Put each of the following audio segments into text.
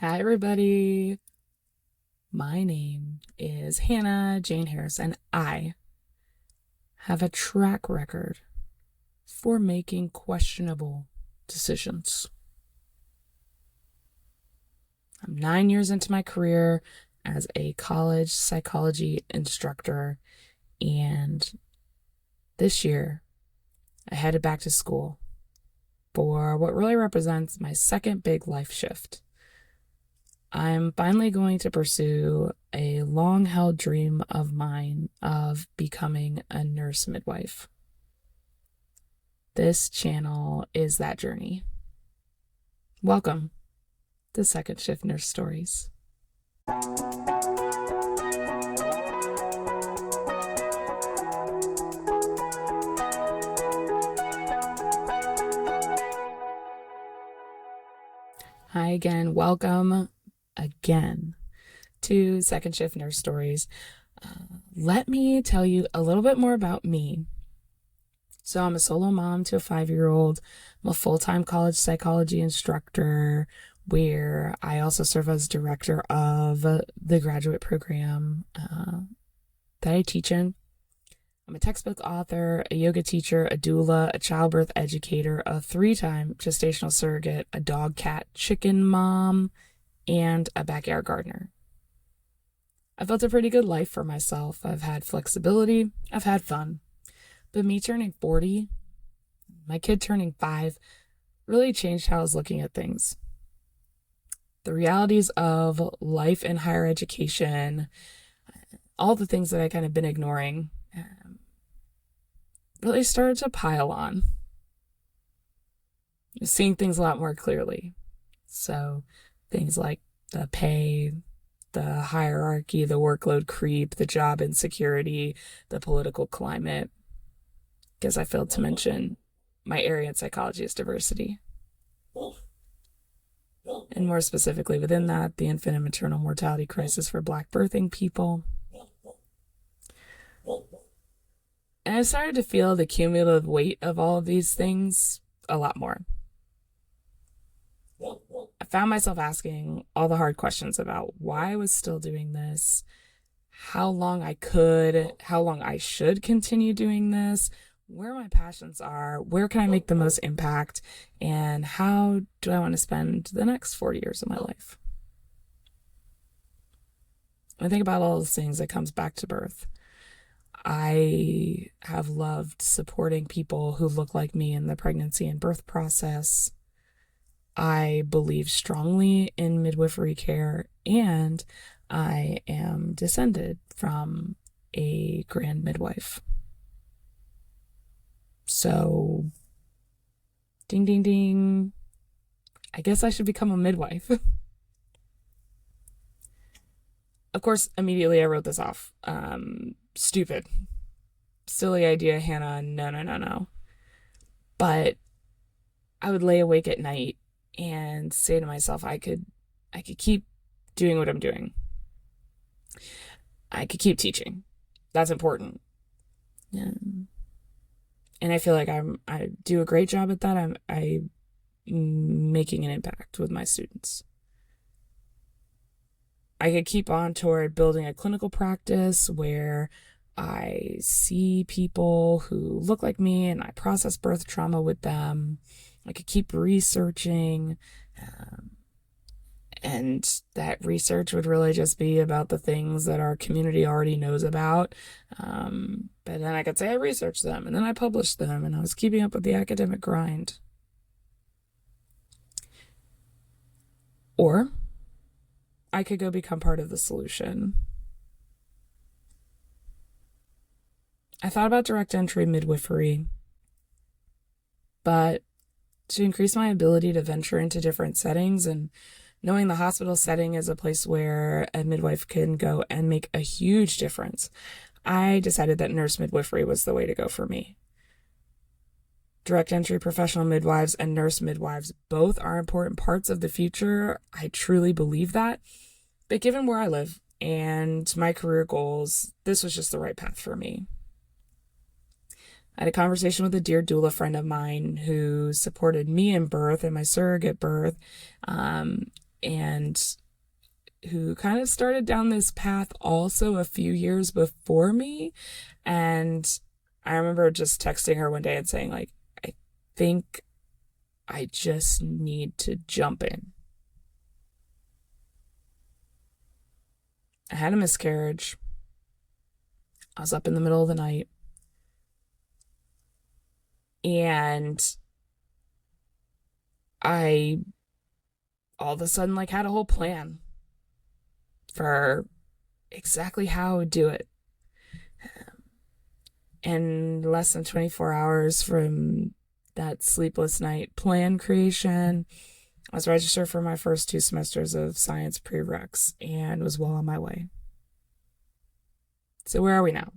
Hi, everybody. My name is Hannah Jane Harris, and I have a track record for making questionable decisions. I'm 9 years into my career as a college psychology instructor, and this year I headed back to school for what really represents my second big life shift. I'm finally going to pursue a long-held dream of mine of becoming a nurse midwife. This channel is that journey. Welcome to Second Shift Nurse Stories. Hi again. Welcome again to Second Shift Nurse Stories. Let me tell you a little bit more about me. So I'm a solo mom to a 5-year-old. I'm a full-time college psychology instructor where I also serve as director of the graduate program that I teach in. I'm a textbook author, a yoga teacher, a doula, a childbirth educator, a 3-time gestational surrogate, a dog, cat, chicken mom, and a backyard gardener. I've built a pretty good life for myself. I've had flexibility, I've had fun. But me turning 40, my kid turning 5, really changed how I was looking at things. The realities of life in higher education, all the things that I kind of been ignoring, really started to pile on. Seeing things a lot more clearly. So things like the pay, the hierarchy, the workload creep, the job insecurity, the political climate. Because I failed to mention my area in psychology is diversity. And more specifically within that, the infant and maternal mortality crisis for Black birthing people. And I started to feel the cumulative weight of all of these things a lot more. I found myself asking all the hard questions about why I was still doing this, how long I should continue doing this, where my passions are, where can I make the most impact, and how do I want to spend the next 40 years of my life? When I think about all those things, it comes back to birth. I have loved supporting people who look like me in the pregnancy and birth process. I believe strongly in midwifery care, and I am descended from a grand midwife. So, ding, ding, ding. I guess I should become a midwife. Of course, immediately I wrote this off. Stupid. Silly idea, Hannah. No. But I would lay awake at night and say to myself, I could keep doing what I'm doing. I could keep teaching. That's important. And I feel like I do a great job at that. I'm making an impact with my students. I could keep on toward building a clinical practice where I see people who look like me and I process birth trauma with them. I could keep researching, and that research would really just be about the things that our community already knows about. But then I could say I researched them, and then I published them, and I was keeping up with the academic grind. Or I could go become part of the solution. I thought about direct entry midwifery, but to increase my ability to venture into different settings and knowing the hospital setting is a place where a midwife can go and make a huge difference, I decided that nurse midwifery was the way to go for me. Direct entry professional midwives and nurse midwives both are important parts of the future. I truly believe that. But given where I live and my career goals, this was just the right path for me. I had a conversation with a dear doula friend of mine who supported me in birth and my surrogate birth. and who kind of started down this path also a few years before me. And I remember just texting her one day and saying, like, I think I just need to jump in. I had a miscarriage. I was up in the middle of the night. And I all of a sudden like had a whole plan for exactly how I would do it. And less than 24 hours from that sleepless night plan creation, I was registered for my first 2 semesters of science prereqs and was well on my way. So where are we now?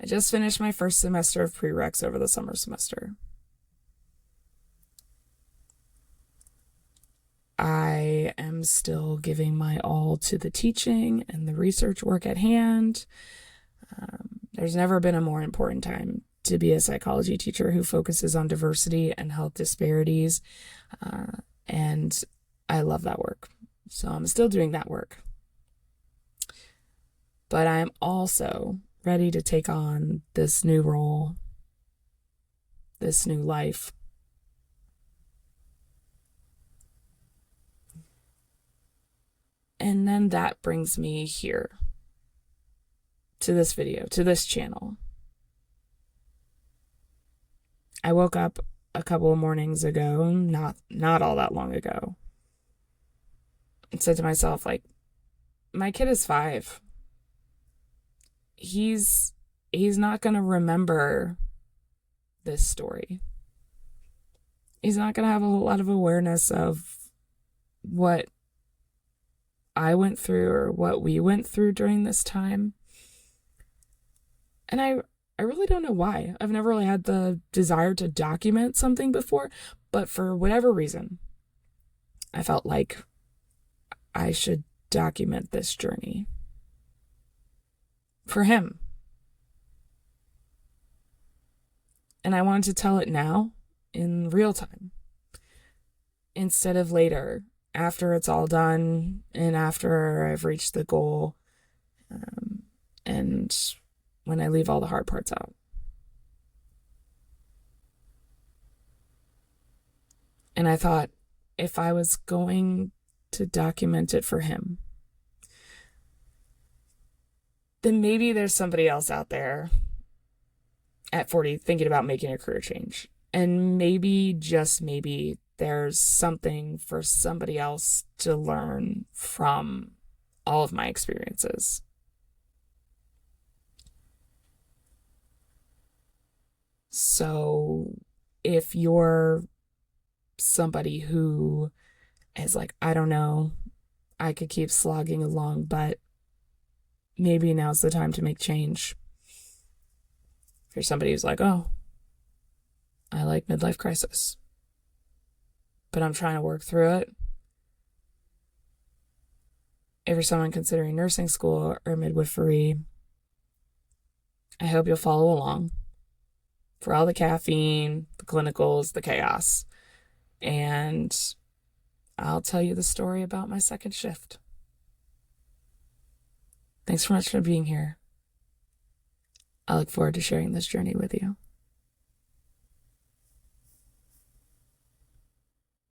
I just finished my first semester of prereqs over the summer semester. I am still giving my all to the teaching and the research work at hand. There's never been a more important time to be a psychology teacher who focuses on diversity and health disparities. And I love that work. So I'm still doing that work. But I'm also ready to take on this new role, this new life. And then that brings me here to this video, to this channel. I woke up a couple of mornings ago, not all that long ago, and said to myself, like, my kid is 5. He's not going to remember this story. He's not going to have a whole lot of awareness of what I went through or what we went through during this time. And I really don't know why. I've never really had the desire to document something before, but for whatever reason, I felt like I should document this journey for him. And I wanted to tell it now in real time instead of later, after it's all done and after I've reached the goal, and when I leave all the hard parts out. And I thought, if I was going to document it for him, then maybe there's somebody else out there at 40 thinking about making a career change. And maybe, just maybe, there's something for somebody else to learn from all of my experiences. So if you're somebody who is like, I don't know, I could keep slogging along, but maybe now's the time to make change. If you're somebody who's like, oh, I like midlife crisis, but I'm trying to work through it. If you're someone considering nursing school or midwifery, I hope you'll follow along for all the caffeine, the clinicals, the chaos. And I'll tell you the story about my second shift. Thanks so much for being here. I look forward to sharing this journey with you.